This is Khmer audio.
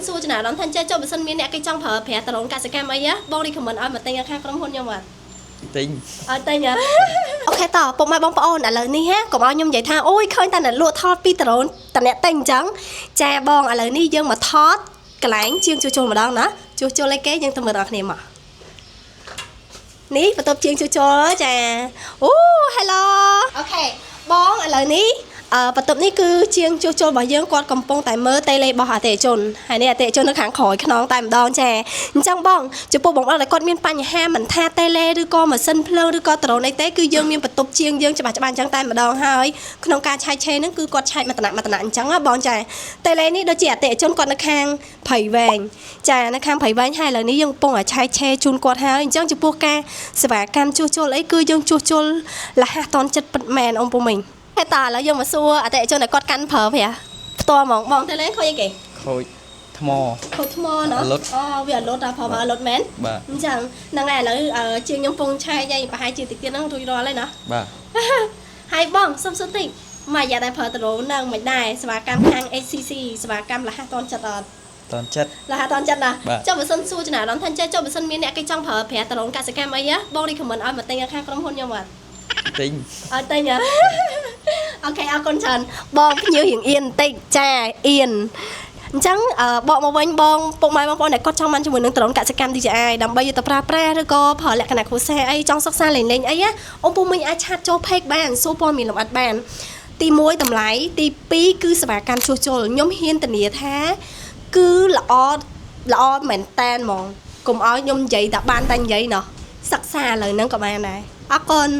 សួរចំណាដល់ថាចេះចុះបើសិនមានអ្នកគេចង់ប្រើប្រាស់តរងកសិកម្មអីបងរីខមមិនឲ្យមកទិញខាងក្រុមហ៊ុនខ្ញុំអត់ទិញឲ្យទិញអូខេតពុកម៉ែបងប្អូនឥឡូវនេះហ่ากុំឲ្យខ្ញុំនិយាយថាអូយឃើញតែអ្នកលក់ថតពីតរងតអ្នកទិញអញ្ចឹងចាបងឥឡូវនេះយើងមកថតកន្លែងជាងជួសជុលម្ដងណាជួសជុលអីគេយើងទៅមើលដល់គ្នាមកនេះបន្ទប់ជាងជួសជុលចាអូ hello អូខេបងឥឡូវនេះបន្ទប់នេះគឺជាងជួសជុលរបស់យើងគាត់កំពុងតែមើលតេឡេរបស់អតិថិជនហើយនេះអតិថិជននៅខាងក្រោយខ្នងតែម្ដងចាអញ្ចឹងបងចំពោះបងប្អូនដែលគាត់មានបញ្ហាមិនថាតេឡេឬក៏ម៉ាស៊ីនភ្លើងឬក៏ដ្រូនអីទេគឺយើងមានបន្ទប់ជាងយើងច្បាស់អញ្ចឹងតែម្ដងហើយក្នុងការឆែកឆេរហ្នឹងគឺគាត់ឆែកមកតំណាក់អញ្ចឹងណាបងចាតេឡេនេះដូចជាអតិថិជនគាត់នៅខាងព្រៃវែងចានៅខាងព្រៃវែងហើយឥឡូវនេះយើងកំពុងតែឆែកឆេរជូនគាត់ហើយអញ្ចឹងចំពោះការសេវាកម្មជួសជុលអីគឺយើងជួសជុលលះតន់ចិត្តពិតមែនអ៊ំពុំមិញតែតើឥឡូវយើងមកសួរអតិថិជនដែលគាត់កាន់ប្រើប្រាស់ផ្ទាល់ហ្មងបងទៅលេងខូចអីគេខូចថ្មខូចថ្មណ៎អូវាអត់លុតតែប្រើអត់លុតមែនអញ្ចឹងហ្នឹងហើយឥឡូវជាងខ្ញុំពងឆែកឯងប្រហែលជាតិចទៀតហ្នឹងរួចរាល់ហើយណាបាទហើយបងសុំតិចមកយ៉ាតែប្រើដ្រូនហ្នឹងមិនដែរសេវាកម្មខាង HCC សេវាកម្មលះតន់ចិត្តអត់តន់ចិត្តលះតន់ចិត្តណាចុះបើសិនសួរចំណាដល់ថាចេះចុះបើសិនមានអ្នកគេចង់ប្រើប្រាស់ដ្រូនកសិកម្មអីបងរីខមមិនឲ្យមកទិញខាងក្រុមហ៊ុនខ្ញុំអត់ទិញឲ្យទិញអូខេអរគុណច្រើនបងភ្ញៀវរៀងអៀនបន្តិចចាអៀនអញ្ចឹងបកមកវិញបងពុកម៉ែបងប្អូនដែលគាត់ចង់បានជាមួយនឹងដ្រូនកសិកម្ម DJI ដើម្បីយកទៅប្រើប្រាស់ឬក៏ប្រើលក្ខណៈគ្រួសារអីចង់សិក្សាលេងអីអូពុំមិញអាចឆាតចូល page បានសួរព័ត៌មានលម្អិតបានទី1តម្លៃទី2គឺសេវាកម្មជួសជុលខ្ញុំហ៊ានធានាថាគឺល្អមែនតែនហ្មងកុំឲ្យខ្ញុំនិយាយតែបានតែនិយាយណោះសិក្សាឥឡូវហ្នឹងក៏បានដែរអរគុណ